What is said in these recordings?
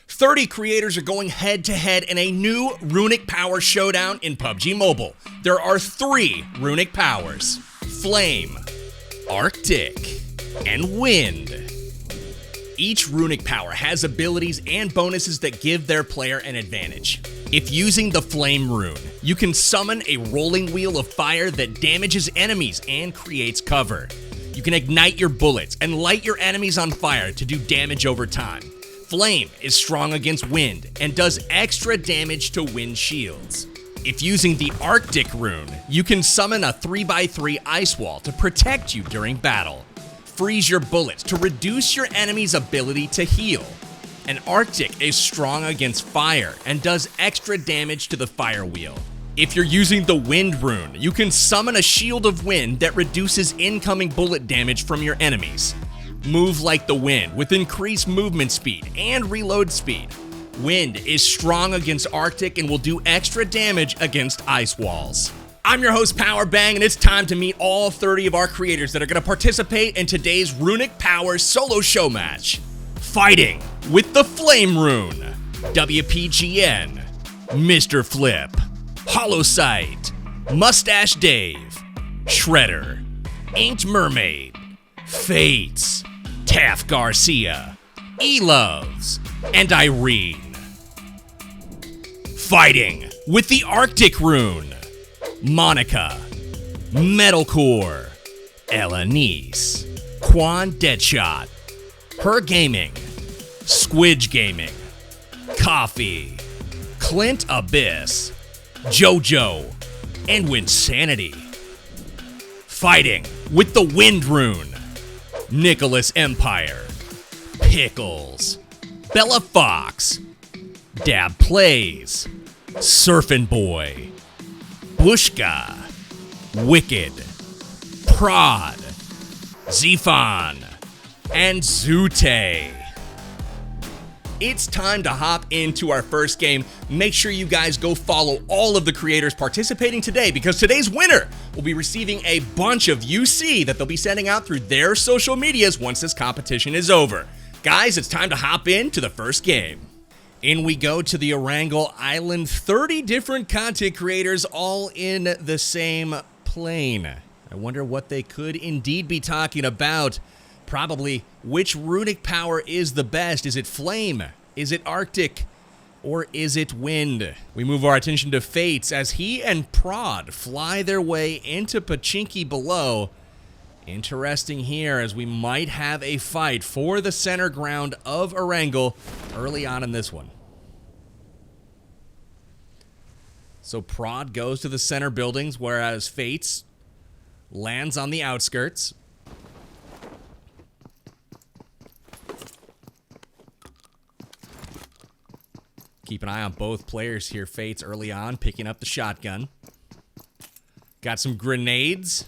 30 creators are going head-to-head in a new Runic Power showdown in PUBG Mobile. There are 3 Runic Powers: Flame, Arctic, and Wind. Each Runic Power has abilities and bonuses that give their player an advantage. If using the Flame rune, you can summon a rolling wheel of fire that damages enemies and creates cover. You can ignite your bullets and light your enemies on fire to do damage over time. Flame is strong against wind and does extra damage to wind shields. If using the Arctic rune, you can summon a 3x3 ice wall to protect you during battle. Freeze your bullets to reduce your enemy's ability to heal. And Arctic is strong against fire and does extra damage to the fire wheel. If you're using the Wind rune, you can summon a shield of wind that reduces incoming bullet damage from your enemies. Move like the wind with increased movement speed and reload speed. Wind is strong against Arctic and will do extra damage against ice walls. I'm your host, Power Bang, and it's time to meet all 30 of our creators that are going to participate in today's Runic Power solo show match. Fighting with the Flame rune, WPGN, Mr. Flip, Holosight, Mustache Dave, Shredder, Inked Mermaid, Fates, Taff Garcia, E-Loves, and Irene. Fighting with the Arctic rune, Monica, Metalcore, Elanice, Quan Deadshot, Her Gaming, Squidge Gaming, Coffee, Clint Abyss, Jojo, and Winsanity. Fighting with the Wind rune, Nicholas Empire, Pickles, Bella Fox, Dab Plays, Surfin' Boy, Bushka, Wicked, Prod, Zifan, and Zute. It's time to hop into our first game. Make sure you guys go follow all of the creators participating today, because today's winner will be receiving a bunch of UC that they'll be sending out through their social medias once this competition is over. Guys, it's time to hop into the first game. In we go to the Erangel Island, 30 different content creators all in the same plane. I wonder what they could indeed be talking about. Probably which Runic Power is the best. Is it Flame? Is it Arctic? Or is it Wind? We move our attention to Fates as he and Prod fly their way into Pachinki below. Interesting here, as we might have a fight for the center ground of Erangel early on in this one. So Prod goes to the center buildings, whereas Fates lands on the outskirts. Keep an eye on both players here. Fates early on, picking up the shotgun. Got some grenades.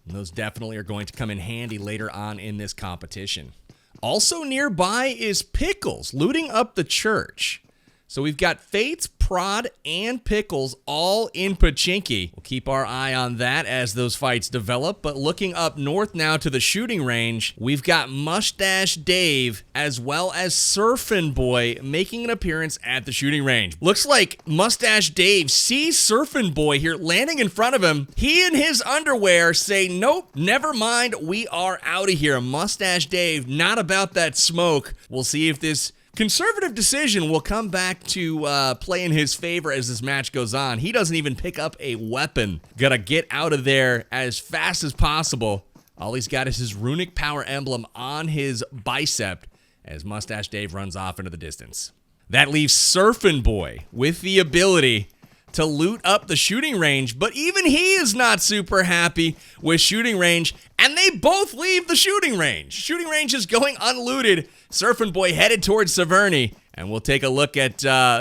And those definitely are going to come in handy later on in this competition. Also nearby is Pickles, looting up the church. So we've got Fates, Prod, and Pickles all in Pachinki. We'll keep our eye on that as those fights develop. But looking up north now to the shooting range, we've got Mustache Dave as well as Surfin' Boy making an appearance at the shooting range. Looks like Mustache Dave sees Surfin' Boy here landing in front of him. He in his underwear say, nope, never mind, we are out of here. Mustache Dave, not about that smoke. We'll see if this conservative decision will come back to play in his favor as this match goes on. He doesn't even pick up a weapon. Gotta get out of there as fast as possible. All he's got is his Runic Power emblem on his bicep as Mustache Dave runs off into the distance. That leaves Surfin' Boy with the ability to loot up the shooting range, but even he is not super happy with shooting range, and they both leave the shooting range. Shooting range is going unlooted. Surfin' Boy headed towards Severny, and we'll take a look at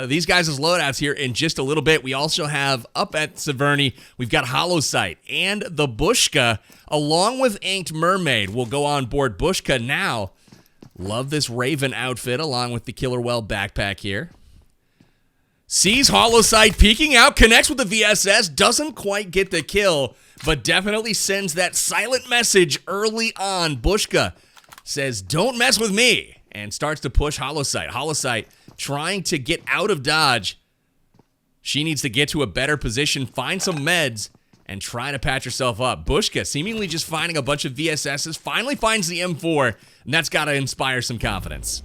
these guys' loadouts here in just a little bit. We also have up at Severny, we've got Holosight and the Bushka, along with Inked Mermaid. We'll go on board Bushka now. Love this Raven outfit along with the Killer Well backpack here. Sees Holosight peeking out, connects with the VSS, doesn't quite get the kill, but definitely sends that silent message early on. Bushka says, don't mess with me, and starts to push Holosight. Holosight trying to get out of dodge. She needs to get to a better position, find some meds, and try to patch herself up. Bushka seemingly just finding a bunch of VSSs, finally finds the M4, and that's got to inspire some confidence.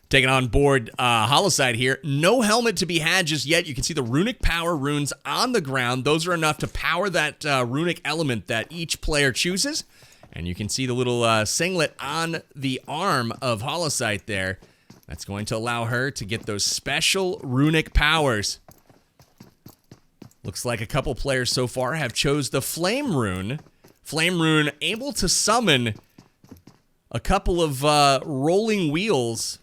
Taking on board Holosight here. No helmet to be had just yet. You can see the Runic Power runes on the ground. Those are enough to power that runic element that each player chooses. And you can see the little singlet on the arm of Holosight there. That's going to allow her to get those special runic powers. Looks like a couple players so far have chose the Flame Rune. Flame Rune able to summon a couple of rolling wheels.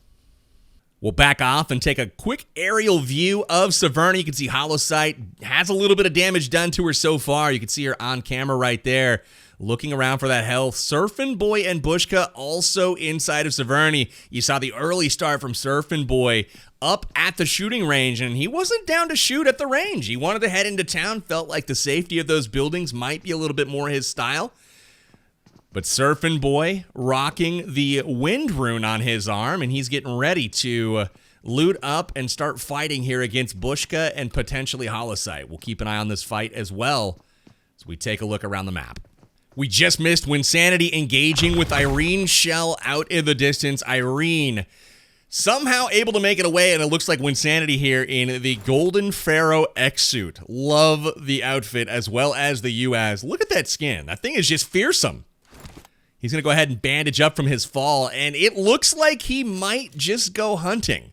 We'll back off and take a quick aerial view of Severny. You can see Holosight has a little bit of damage done to her so far. You can see her on camera right there, looking around for that health. Surfin' Boy and Bushka also inside of Severny. You saw the early start from Surfin' Boy up at the shooting range, and he wasn't down to shoot at the range. He wanted to head into town, felt like the safety of those buildings might be a little bit more his style. But Surfin' Boy rocking the Wind Rune on his arm, and he's getting ready to loot up and start fighting here against Bushka and potentially Holosight. We'll keep an eye on this fight as well as we take a look around the map. We just missed Winsanity engaging with Irene Shell out in the distance. Irene somehow able to make it away, and it looks like Winsanity here in the Golden Pharaoh X-Suit. Love the outfit as well as the UAS. Look at that skin. That thing is just fearsome. He's going to go ahead and bandage up from his fall, and it looks like he might just go hunting.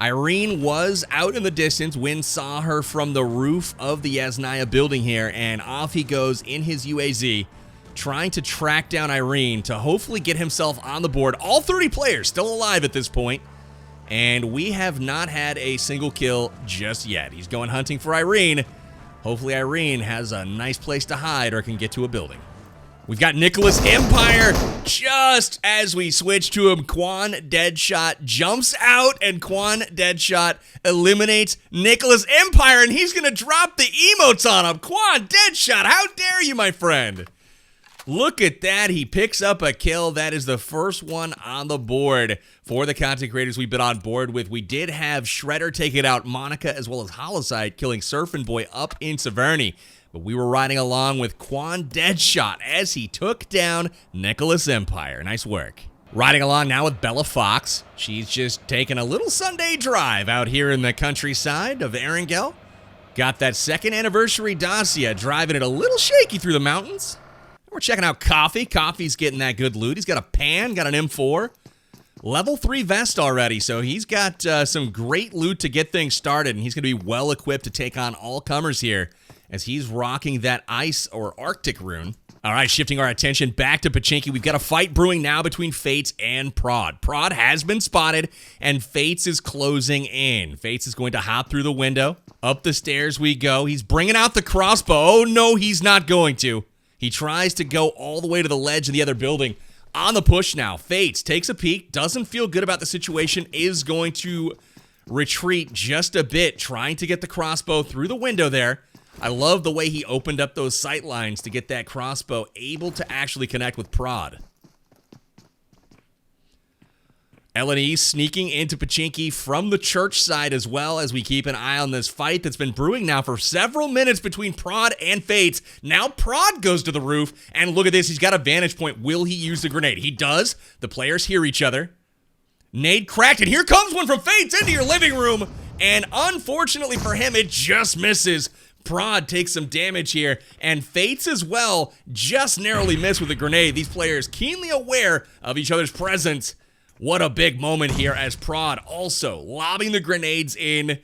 Irene was out in the distance. Wynn saw her from the roof of the Yasnaya building here, and off he goes in his UAZ, trying to track down Irene to hopefully get himself on the board. All 30 players still alive at this point, and we have not had a single kill just yet. He's going hunting for Irene. Hopefully Irene has a nice place to hide or can get to a building. We've got Nicholas Empire just as we switch to him. Quan Deadshot jumps out, and Quan Deadshot eliminates Nicholas Empire, and he's going to drop the emotes on him. Quan Deadshot, how dare you, my friend? Look at that. He picks up a kill. That is the first one on the board for the content creators we've been on board with. We did have Shredder take it out, Monica, as well as Holosight, killing Surfin' Boy up in Severny. But we were riding along with Quan Deadshot as he took down Nicholas Empire. Nice work. Riding along now with Bella Fox. She's just taking a little Sunday drive out here in the countryside of Erangel. Got that second anniversary Dacia, driving it a little shaky through the mountains. We're checking out Coffee. Coffee's getting that good loot. He's got a pan, got an M4. Level 3 vest already, so he's got some great loot to get things started, and he's going to be well equipped to take on all comers here, as he's rocking that ice or Arctic rune. All right, shifting our attention back to Pachinki. We've got a fight brewing now between Fates and Prod. Prod has been spotted, and Fates is closing in. Fates is going to hop through the window. Up the stairs we go. He's bringing out the crossbow. Oh, no, he's not going to. He tries to go all the way to the ledge in the other building. On the push now. Fates takes a peek. Doesn't feel good about the situation. Is going to retreat just a bit, trying to get the crossbow through the window there. I love the way he opened up those sight lines to get that crossbow able to actually connect with Prod. L&E sneaking into Pachinki from the church side as well, as we keep an eye on this fight that's been brewing now for several minutes between Prod and Fates. Now Prod goes to the roof, and look at this. He's got a vantage point. Will he use the grenade? He does. The players hear each other. Nade cracked, and here comes one from Fates into your living room. And unfortunately for him, it just misses. Prod takes some damage here, and Fates as well just narrowly missed with a grenade. These players keenly aware of each other's presence. What a big moment here as Prod also lobbing the grenades in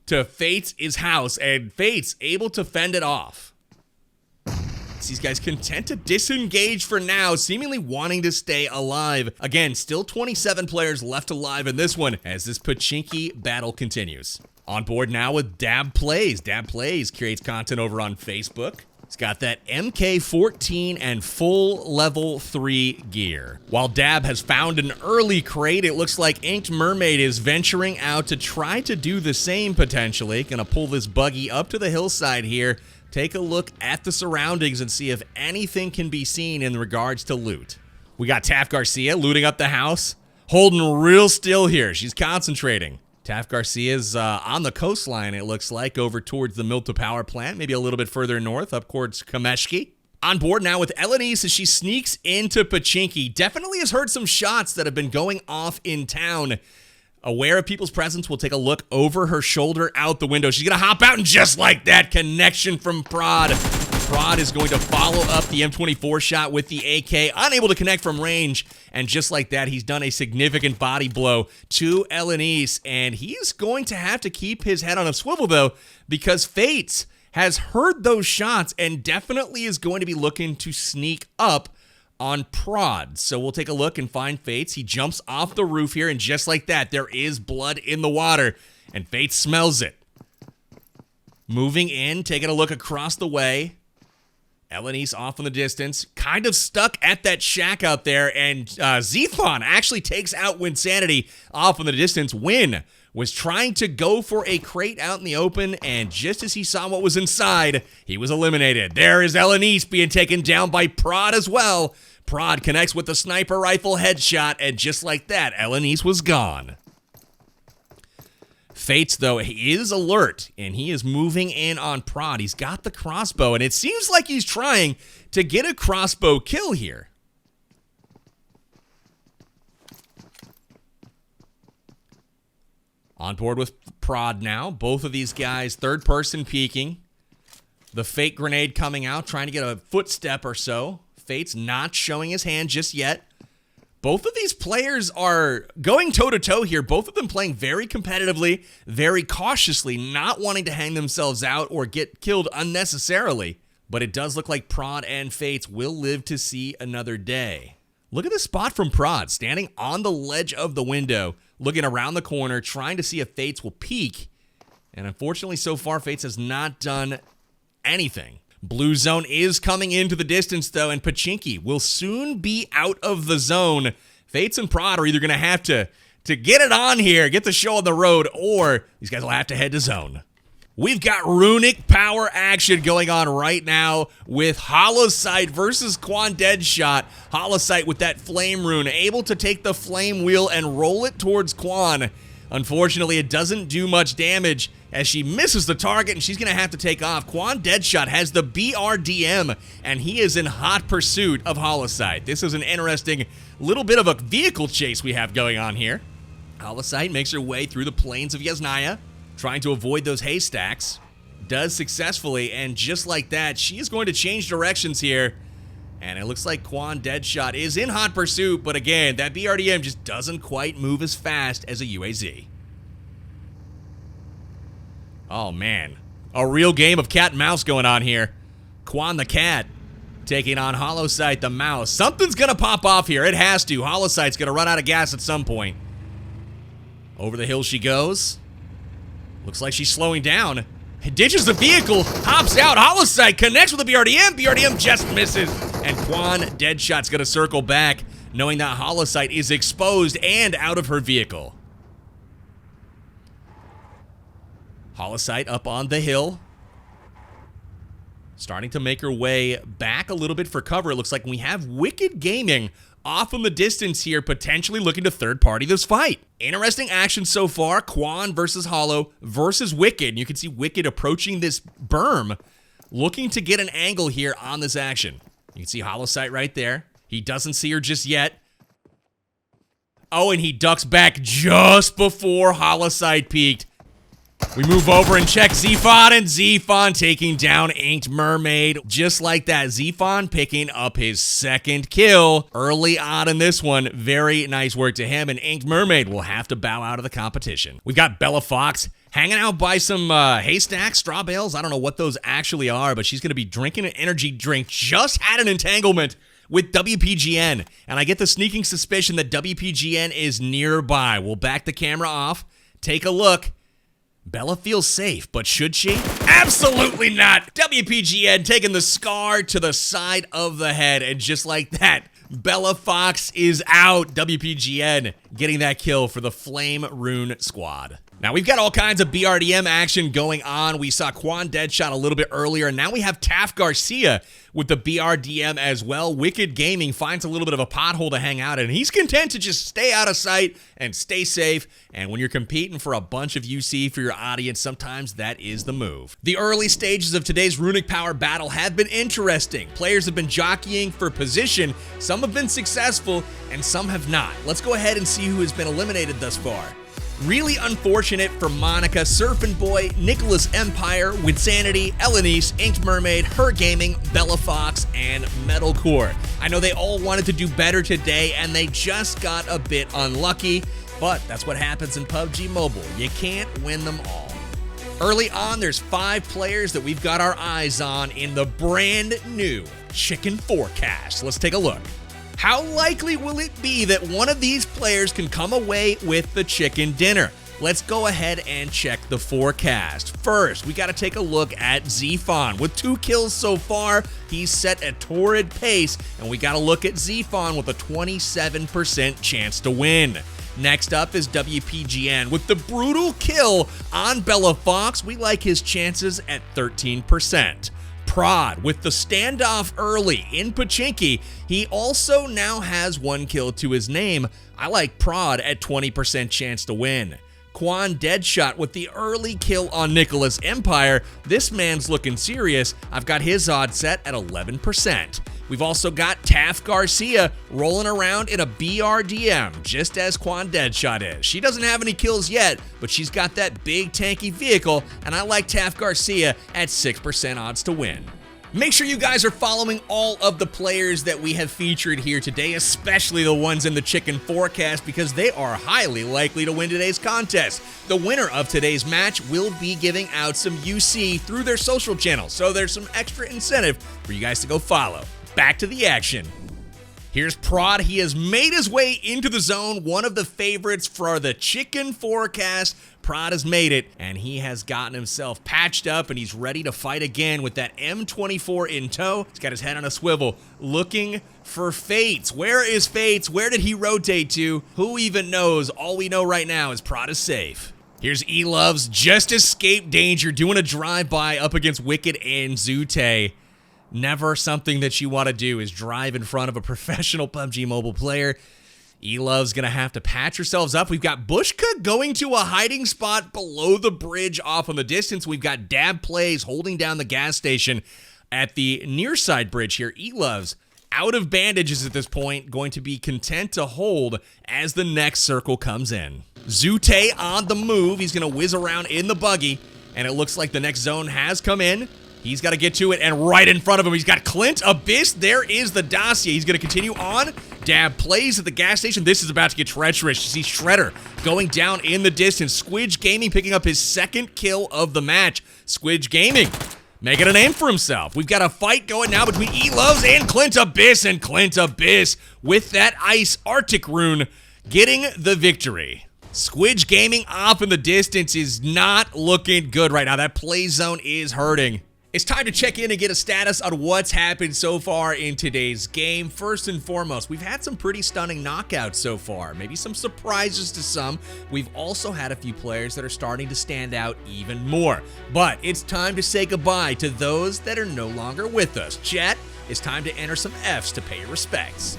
to Fates' house, and Fates able to fend it off. These guys content to disengage for now, seemingly wanting to stay alive. Again, still 27 players left alive in this one as this Pachinki battle continues. On board now with Dab Plays. Dab Plays creates content over on Facebook. He's got that MK14 and full level 3 gear. While Dab has found an early crate, it looks like Inked Mermaid is venturing out to try to do the same potentially. Gonna pull this buggy up to the hillside here, take a look at the surroundings and see if anything can be seen in regards to loot. We got Taff Garcia looting up the house, holding real still here. She's concentrating. Taff Garcia's on the coastline, it looks like, over towards the Milta power plant, maybe a little bit further north, up towards Kameshki. On board now with Elenise as she sneaks into Pachinki. Definitely has heard some shots that have been going off in town. Aware of people's presence, will take a look over her shoulder out the window. She's going to hop out, and just like that, connection from Prod. Prod is going to follow up the M24 shot with the AK, unable to connect from range. And just like that, he's done a significant body blow to Elenise. And he's going to have to keep his head on a swivel, though, because Fates has heard those shots and definitely is going to be looking to sneak up on Prod. So we'll take a look and find Fates. He jumps off the roof here, and just like that, there is blood in the water, and Fates smells it. Moving in, taking a look across the way. Elenise off in the distance, kind of stuck at that shack out there, and Zephon actually takes out Winsanity off in the distance. Win was trying to go for a crate out in the open, and just as he saw what was inside, he was eliminated. There is Elenise being taken down by Prod as well. Prod connects with the sniper rifle headshot, and just like that, Elenise was gone. Fates, though, he is alert, and he is moving in on Prod. He's got the crossbow, and it seems like he's trying to get a crossbow kill here. On board with Prod now. Both of these guys, third person peeking. The fake grenade coming out, trying to get a footstep or so. Fate's not showing his hand just yet. Both of these players are going toe-to-toe here. Both of them playing very competitively, very cautiously, not wanting to hang themselves out or get killed unnecessarily. But it does look like Prod and Fates will live to see another day. Look at the spot from Prod, standing on the ledge of the window, looking around the corner, trying to see if Fates will peek. And unfortunately, so far, Fates has not done anything. Blue zone is coming into the distance, though, and Pachinki will soon be out of the zone. Fates and Prod are either going to have to get it on here, get the show on the road, or these guys will have to head to zone. We've got Runic Power action going on right now with Holosight versus Quan Deadshot. Holosight with that flame rune, able to take the flame wheel and roll it towards Quan. Unfortunately, it doesn't do much damage as she misses the target, and she's going to have to take off. Quan Deadshot has the BRDM, and he is in hot pursuit of Holosight. This is an interesting little bit of a vehicle chase we have going on here. Holosight makes her way through the plains of Yasnaya, trying to avoid those haystacks. Does successfully, and just like that, she is going to change directions here. And it looks like Quan Deadshot is in hot pursuit, but again, that BRDM just doesn't quite move as fast as a UAZ. Oh man, a real game of cat and mouse going on here. Quan the cat taking on Holosight the mouse. Something's gonna pop off here, it has to. Holosight's gonna run out of gas at some point. Over the hill she goes. Looks like she's slowing down. Ditches the vehicle, hops out. Holosight connects with the BRDM. BRDM just misses. And Quan Deadshot's gonna circle back, knowing that Holosight is exposed and out of her vehicle. Holosight up on the hill. Starting to make her way back a little bit for cover. It looks like we have Wicked Gaming off in the distance here, potentially looking to third-party this fight. Interesting action so far. Quan versus Holo versus Wicked. You can see Wicked approaching this berm, looking to get an angle here on this action. You can see Holosight right there. He doesn't see her just yet. Oh, and he ducks back just before Holosight peeked. We move over and check Zephon, and Zephon taking down Inked Mermaid. Just like that, Zephon picking up his second kill early on in this one. Very nice work to him, and Inked Mermaid will have to bow out of the competition. We've got Bella Fox hanging out by some haystacks, straw bales. I don't know what those actually are, but she's going to be drinking an energy drink. Just had an entanglement with WPGN, and I get the sneaking suspicion that WPGN is nearby. We'll back the camera off, take a look. Bella feels safe, but should she? Absolutely not! WPGN taking the scar to the side of the head, and just like that, Bella Fox is out. WPGN getting that kill for the Flame Rune squad. Now, we've got all kinds of BRDM action going on. We saw Quan Deadshot a little bit earlier, and now we have Taff Garcia with the BRDM as well. Wicked Gaming finds a little bit of a pothole to hang out in, and he's content to just stay out of sight and stay safe. And when you're competing for a bunch of UC for your audience, sometimes that is the move. The early stages of today's Runic Power battle have been interesting. Players have been jockeying for position. Some have been successful, and some have not. Let's go ahead and see who has been eliminated thus far. Really unfortunate for Monica, Surfin' Boy, Nicholas Empire, Winsanity, Elenice, Inked Mermaid, Her Gaming, Bella Fox, and Metalcore. I know they all wanted to do better today, and they just got a bit unlucky, but that's what happens in PUBG Mobile. You can't win them all. Early on, there's 5 players that we've got our eyes on in the brand new Chicken Forecast. Let's take a look. How likely will it be that one of these players can come away with the chicken dinner? Let's go ahead and check the forecast. First, we got to take a look at Zfon. With 2 kills so far, he's set a torrid pace, and we got to look at Zfon with a 27% chance to win. Next up is WPGN. With the brutal kill on Bella Fox, we like his chances at 13%. Prod, with the standoff early in Pachinki, he also now has 1 kill to his name. I like Prod at 20% chance to win. Quan Deadshot with the early kill on Nicholas Empire. This man's looking serious. I've got his odds set at 11%. We've also got Taff Garcia rolling around in a BRDM, just as Quan Deadshot is. She doesn't have any kills yet, but she's got that big tanky vehicle, and I like Taff Garcia at 6% odds to win. Make sure you guys are following all of the players that we have featured here today, especially the ones in the Chicken Forecast, because they are highly likely to win today's contest. The winner of today's match will be giving out some UC through their social channels, so there's some extra incentive for you guys to go follow. Back to the action. Here's Prod. He has made his way into the zone, one of the favorites for the Chicken Forecast. Prod has made it, and he has gotten himself patched up, and he's ready to fight again with that M24 in tow. He's got his head on a swivel, looking for Fates. Where is Fates? Where did he rotate to? Who even knows? All we know right now is Prod is safe. Here's E-Love's just escaped danger, doing a drive-by up against Wicked and Zute. Never something that you want to do is drive in front of a professional PUBG Mobile player. E-Love's going to have to patch yourselves up. We've got Bushka going to a hiding spot below the bridge off in the distance. We've got Dab Plays holding down the gas station at the near side bridge here. E-Love's out of bandages at this point, going to be content to hold as the next circle comes in. Zute on the move. He's going to whiz around in the buggy, and it looks like the next zone has come in. He's got to get to it, and right in front of him, he's got Clint Abyss. There is the dossier. He's going to continue on. Dab Plays at the gas station. This is about to get treacherous. You see Shredder going down in the distance. Squidge Gaming picking up his 2nd kill of the match. Squidge Gaming making a name for himself. We've got a fight going now between E-Loves and Clint Abyss, and Clint Abyss with that ice Arctic rune getting the victory. Squidge Gaming off in the distance is not looking good right now. That play zone is hurting. It's time to check in and get a status on what's happened so far in today's game. First and foremost, we've had some pretty stunning knockouts so far, maybe some surprises to some. We've also had a few players that are starting to stand out even more. But it's time to say goodbye to those that are no longer with us. Chat, it's time to enter some Fs to pay your respects.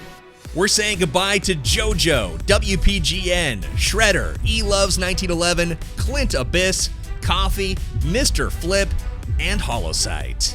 We're saying goodbye to JoJo, WPGN, Shredder, E-Loves1911, Clint Abyss, Coffee, Mr. Flip, and Holosight.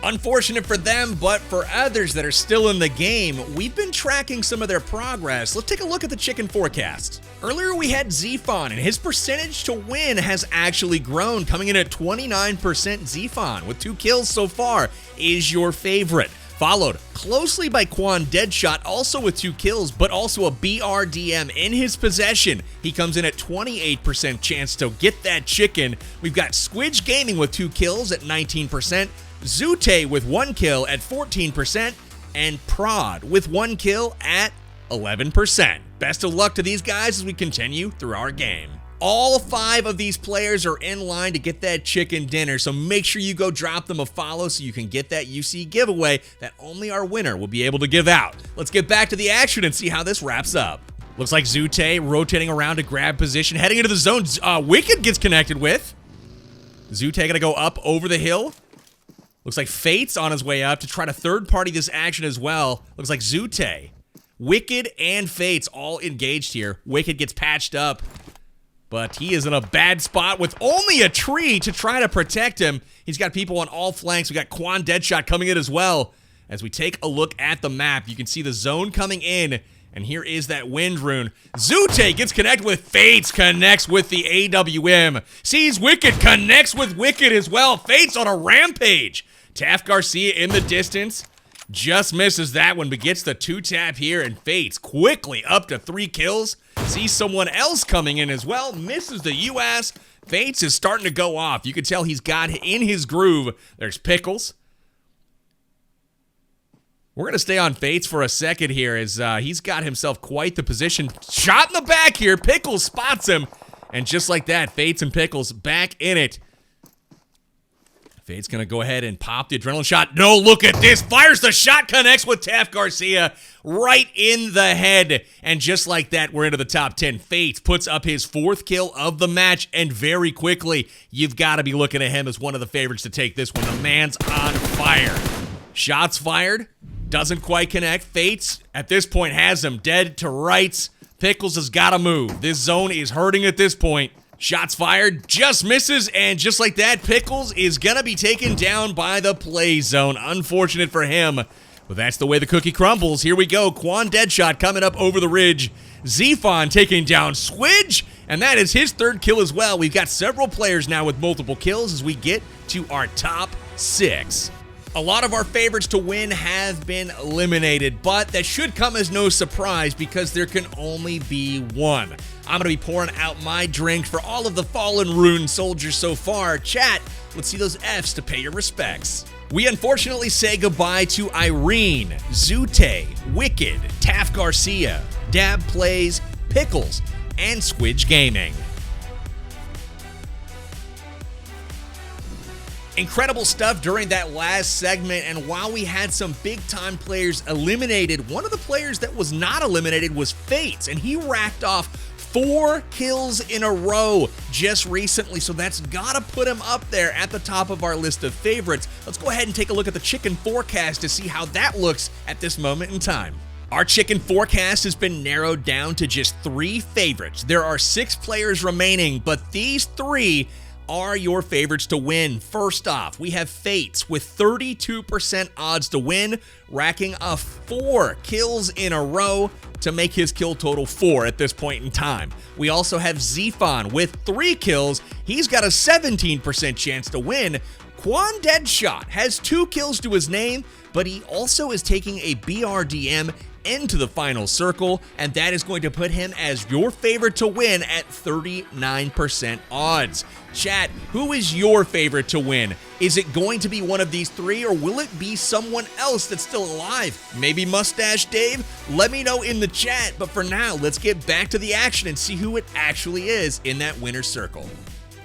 Unfortunate for them, but for others that are still in the game, we've been tracking some of their progress. Let's take a look at the Chicken Forecast. Earlier we had Zfon, and his percentage to win has actually grown, coming in at 29%. Zfon, with 2 kills so far, is your favorite. Followed closely by Quan Deadshot, also with 2 kills, but also a BRDM in his possession. He comes in at 28% chance to get that chicken. We've got Squidge Gaming with 2 kills at 19%, Zute with 1 kill at 14%, and Prod with 1 kill at 11%. Best of luck to these guys as we continue through our game. All 5 of these players are in line to get that chicken dinner, so make sure you go drop them a follow so you can get that UC giveaway that only our winner will be able to give out. Let's get back to the action and see how this wraps up. Looks like Zute rotating around to grab position, heading into the zone. Wicked gets connected with. Zute gonna go up over the hill. Looks like Fate's on his way up to try to third-party this action as well. Looks like Zute, Wicked, and Fate's all engaged here. Wicked gets patched up, but he is in a bad spot with only a tree to try to protect him. He's got people on all flanks. We got Quan Deadshot coming in as well. As we take a look at the map, you can see the zone coming in. And here is that wind rune. Zute gets connected with Fates, connects with the AWM. Sees Wicked, connects with Wicked as well. Fates on a rampage. Taff Garcia in the distance. Just misses that one, but gets the 2-tap here. And Fates quickly up to 3 kills. Sees someone else coming in as well. Misses the US. Fates is starting to go off. You can tell he's got in his groove. There's Pickles. We're going to stay on Fates for a second here as he's got himself quite the position. Shot in the back here. Pickles spots him. And just like that, Fates and Pickles back in it. Fate's going to go ahead and pop the adrenaline shot. No, look at this. Fires the shot, connects with Taff Garcia right in the head. And just like that, we're into the top 10. Fates puts up his 4th kill of the match. And very quickly, you've got to be looking at him as one of the favorites to take this one. The man's on fire. Shots fired. Doesn't quite connect. Fates, at this point, has him dead to rights. Pickles has got to move. This zone is hurting at this point. Shots fired, just misses, and just like that, Pickles is going to be taken down by the play zone. Unfortunate for him, but that's the way the cookie crumbles. Here we go. Quan Deadshot coming up over the ridge. Zephon taking down Swidge, and that is his 3rd kill as well. We've got several players now with multiple kills as we get to our top 6. A lot of our favorites to win have been eliminated, but that should come as no surprise because there can only be one. I'm going to be pouring out my drink for all of the fallen rune soldiers so far. Chat, let's see those Fs to pay your respects. We unfortunately say goodbye to Irene, Zute, Wicked, Taff Garcia, Dab Plays, Pickles, and Squidge Gaming. Incredible stuff during that last segment, and while we had some big-time players eliminated, one of the players that was not eliminated was Fates, and he racked off 4 kills in a row just recently, so that's gotta put him up there at the top of our list of favorites. Let's go ahead and take a look at the chicken forecast to see how that looks at this moment in time. Our chicken forecast has been narrowed down to just 3 favorites. There are 6 players remaining, but these 3 are your favorites to win. First off, we have Fates with 32% odds to win, racking off 4 kills in a row to make his kill total 4 at this point in time. We also have Zephon with 3 kills. He's got a 17% chance to win. Quan Deadshot has 2 kills to his name, but he also is taking a BRDM into the final circle, and that is going to put him as your favorite to win at 39% odds. Chat, who is your favorite to win? Is it going to be one of these 3, or will it be someone else that's still alive? Maybe Mustache Dave? Let me know in the chat, but for now, let's get back to the action and see who it actually is in that winner's circle.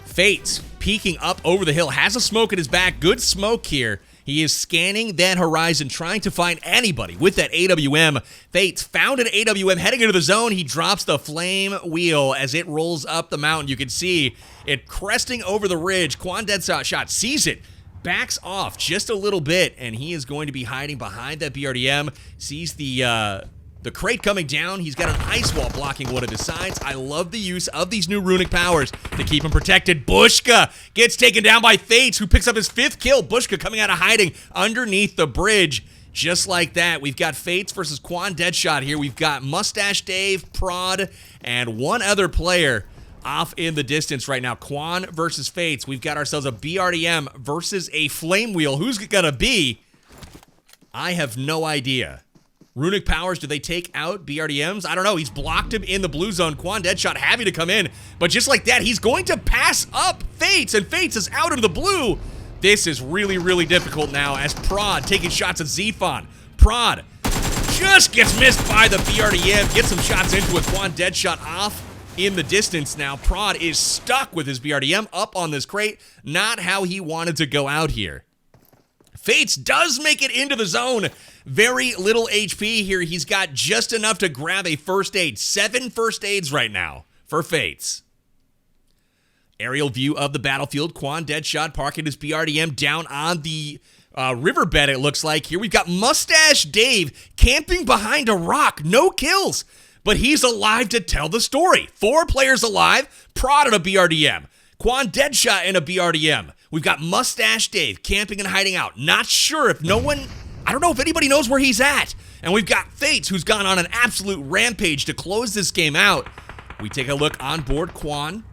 Fates, peeking up over the hill, has a smoke at his back. Good smoke here. He is scanning that horizon, trying to find anybody with that AWM. Fates found an AWM heading into the zone. He drops the flame wheel as it rolls up the mountain. You can see it cresting over the ridge. Quan Deadshot sees it, backs off just a little bit, and he is going to be hiding behind that BRDM. Sees the crate coming down. He's got an ice wall blocking one of his sides. I love the use of these new runic powers to keep him protected. Bushka gets taken down by Fates, who picks up his 5th kill. Bushka coming out of hiding underneath the bridge. Just like that, we've got Fates versus Quan Deadshot here. We've got Mustache Dave, Prod, and one other player off in the distance right now. Quan versus Fates. We've got ourselves a BRDM versus a flame wheel. Who's it gonna be? I have no idea. Runic powers, do they take out BRDMs? I don't know. He's blocked him in the blue zone. Quan Deadshot having to come in. But just like that, he's going to pass up Fates, and Fates is out in the blue. This is really, really difficult now as Prod taking shots at Zephon. Prod just gets missed by the BRDM. Gets some shots into it. Quan Deadshot off in the distance now. Prod is stuck with his BRDM up on this crate. Not how he wanted to go out here. Fates does make it into the zone. Very little HP here. He's got just enough to grab a first aid. 7 first aids right now for Fates. Aerial view of the battlefield. Quan Deadshot parking his BRDM down on the riverbed, it looks like. Here we've got Mustache Dave camping behind a rock. No kills, but he's alive to tell the story. 4 players alive. Prod in a BRDM. Quan Deadshot in a BRDM. We've got Mustache Dave camping and hiding out. Not sure if I don't know if anybody knows where he's at. And we've got Fates, who's gone on an absolute rampage to close this game out. We take a look on board Quan.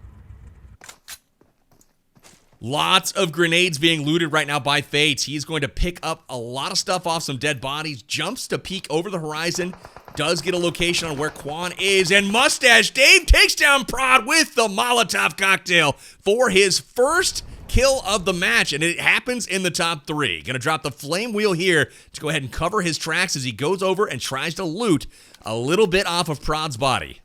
Lots of grenades being looted right now by Fates. He's going to pick up a lot of stuff off some dead bodies. Jumps to peek over the horizon. Does get a location on where Quan is. And Mustache Dave takes down Prod with the Molotov cocktail for his first kill of the match. And it happens in the top 3. Gonna drop the flame wheel here to go ahead and cover his tracks as he goes over and tries to loot a little bit off of Prod's body.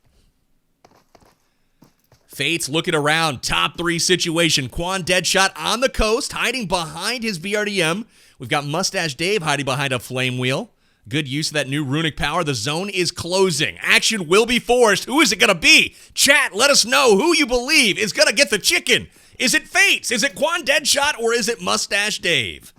Fates looking around. Top 3 situation. Quan Deadshot on the coast, hiding behind his BRDM. We've got Mustache Dave hiding behind a flame wheel. Good use of that new Runic Power. The zone is closing. Action will be forced. Who is it going to be? Chat, let us know who you believe is going to get the chicken. Is it Fates? Is it Quan Deadshot? Or is it Mustache Dave?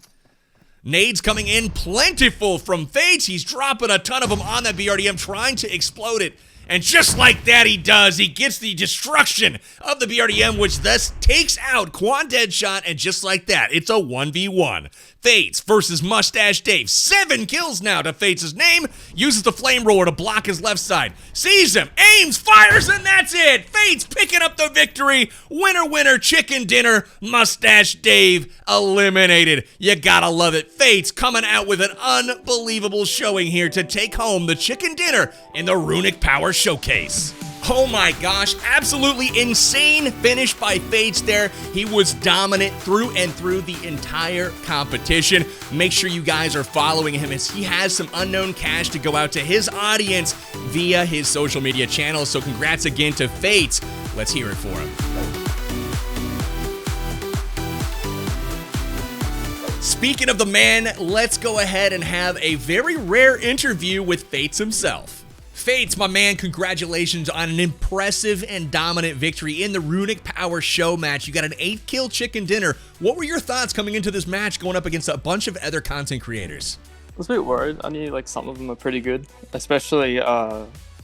Nades coming in plentiful from Fates. He's dropping a ton of them on that BRDM, trying to explode it. And just like that he does. He gets the destruction of the BRDM, which thus takes out Quan Deadshot, and just like that, it's a 1v1. Fates versus Mustache Dave. 7 kills now to Fates' name. Uses the flame roller to block his left side. Sees him, aims, fires, and that's it. Fates picking up the victory. Winner, winner, chicken dinner. Mustache Dave eliminated. You gotta love it. Fates coming out with an unbelievable showing here to take home the chicken dinner in the Runic Power Showcase. Oh my gosh, absolutely insane finish by Fates there. He was dominant through and through the entire competition. Make sure you guys are following him as he has some unknown cash to go out to his audience via his social media channels. So congrats again to Fates. Let's hear it for him. Speaking of the man, let's go ahead and have a very rare interview with Fates himself. Fates, my man, congratulations on an impressive and dominant victory in the Runic Power show match. You got an 8-kill chicken dinner. What were your thoughts coming into this match going up against a bunch of other content creators? I was a bit worried. I knew like some of them are pretty good, especially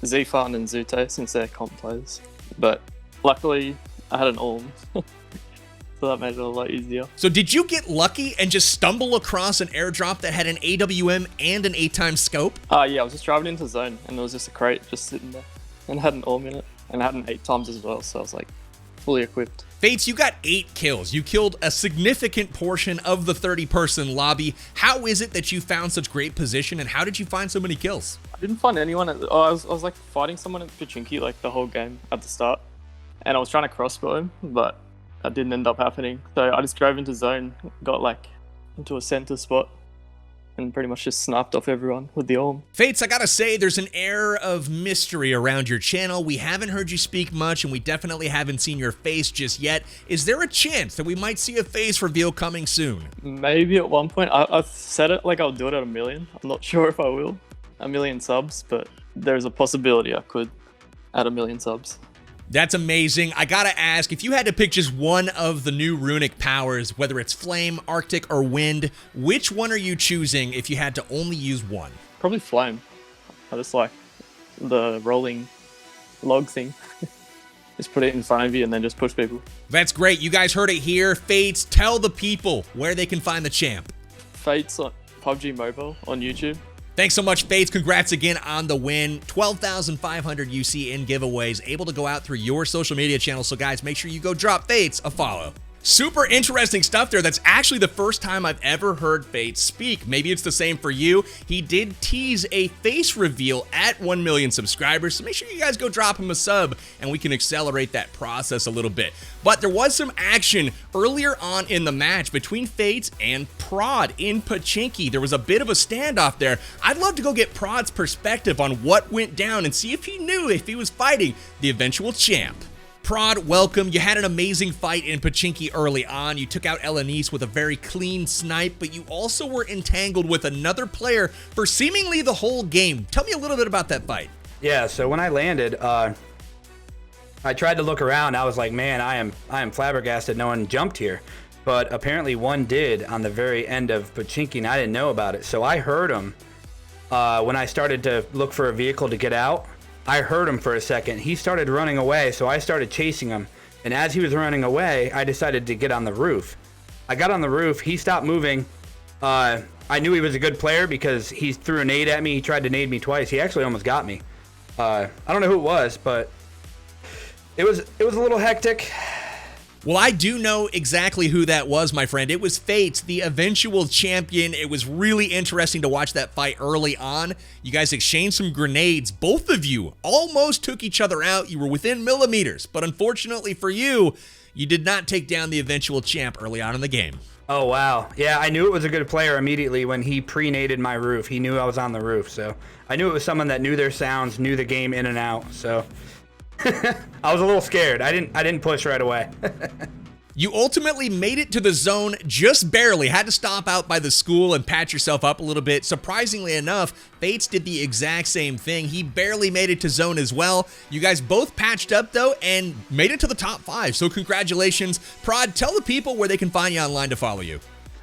Zfan and Zute since they're comp players. But luckily, I had an Orm. So that made it a lot easier. So did you get lucky and just stumble across an airdrop that had an AWM and an 8x scope? Yeah, I was just driving into zone and there was just a crate just sitting there. And it had an Orm in it. And it had an 8x as well, so I was like fully equipped. Fates, you got 8 kills. You killed a significant portion of the 30-person lobby. How is it that you found such great position, and how did you find so many kills? I didn't find anyone I was like fighting someone at Pachinki like the whole game at the start. And I was trying to crossbow him, but that didn't end up happening. So I just drove into zone, got like into a center spot, and pretty much just sniped off everyone with the Orm. Fates, I gotta say, there's an air of mystery around your channel. We haven't heard you speak much, and we definitely haven't seen your face just yet. Is there a chance that we might see a face reveal coming soon? Maybe at one point. I've said it like I'll do it at 1 million. I'm not sure if I will. 1 million subs, but there's a possibility I could at 1 million subs. That's amazing. I gotta ask, if you had to pick just one of the new Runic powers, whether it's Flame, Arctic, or Wind, which one are you choosing if you had to only use one? Probably Flame. I just like the rolling log thing. Just put it in front of you and then just push people. That's great. You guys heard it here. Fates, tell the people where they can find the champ. Fates on PUBG Mobile on YouTube. Thanks so much, Fates. Congrats again on the win. 12,500 UC in giveaways, able to go out through your social media channels. So guys, make sure you go drop Fates a follow. Super interesting stuff there. That's actually the first time I've ever heard Fates speak. Maybe it's the same for you. He did tease a face reveal at 1 million subscribers, so make sure you guys go drop him a sub and we can accelerate that process a little bit. But there was some action earlier on in the match between Fates and Prod in Pachinki. There was a bit of a standoff there. I'd love to go get Prod's perspective on what went down and see if he knew if he was fighting the eventual champ. Prod, welcome. You had an amazing fight in Pachinki early on. You took out Elenice with a very clean snipe, but you also were entangled with another player for seemingly the whole game. Tell me a little bit about that fight. Yeah, so when I landed, I tried to look around. I was like, man, I am flabbergasted no one jumped here. But apparently one did on the very end of Pachinki, and I didn't know about it. So I heard him when I started to look for a vehicle to get out. I heard him for a second. He started running away, so I started chasing him. And as he was running away, I decided to get on the roof. I got on the roof. He stopped moving. I knew he was a good player because he threw a nade at me. He tried to nade me twice. He actually almost got me. I don't know who it was, but it was a little hectic. Well, I do know exactly who that was, my friend. It was Fates, the eventual champion. It was really interesting to watch that fight early on. You guys exchanged some grenades. Both of you almost took each other out. You were within millimeters, but unfortunately for you, you did not take down the eventual champ early on in the game. Oh, wow. Yeah, I knew it was a good player immediately when he pre-naded my roof. He knew I was on the roof, so I knew it was someone that knew their sounds, knew the game in and out, so I was a little scared. I didn't push right away. You ultimately made it to the zone just barely, had to stop out by the school and patch yourself up a little bit. Surprisingly enough, Fates did the exact same thing. He barely made it to zone as well. You guys both patched up though and made it to the top 5, so congratulations. Prod, tell the people where they can find you online to follow you.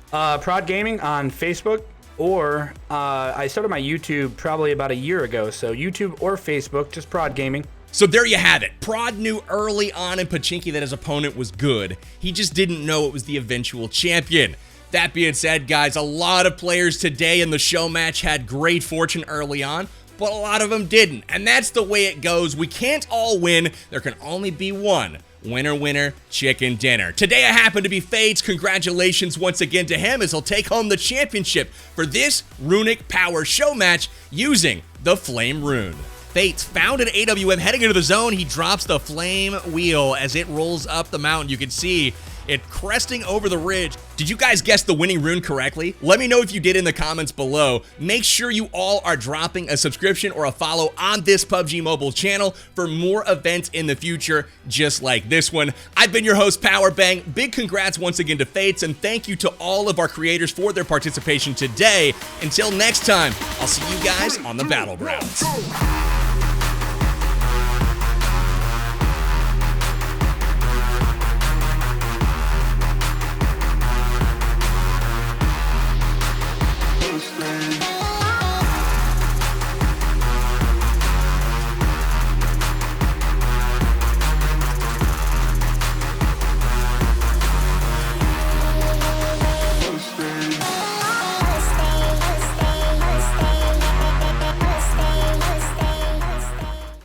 Prod Gaming on Facebook, or I started my YouTube probably about a year ago, so YouTube or Facebook, just Prod Gaming. So there you have it. Prod knew early on in Pachinki that his opponent was good. He just didn't know it was the eventual champion. That being said, guys, a lot of players today in the show match had great fortune early on, but a lot of them didn't. And that's the way it goes. We can't all win. There can only be one. Winner, winner, chicken dinner. Today I happen to be Fates. Congratulations once again to him as he'll take home the championship for this Runic Power show match using the Flame Rune. Fates found an AWM heading into the zone. He drops the flame wheel as it rolls up the mountain. You can see it cresting over the ridge. Did you guys guess the winning rune correctly? Let me know if you did in the comments below. Make sure you all are dropping a subscription or a follow on this PUBG Mobile channel for more events in the future just like this one. I've been your host, Powerbang. Big congrats once again to Fates, and thank you to all of our creators for their participation today. Until next time, I'll see you guys on the battlegrounds.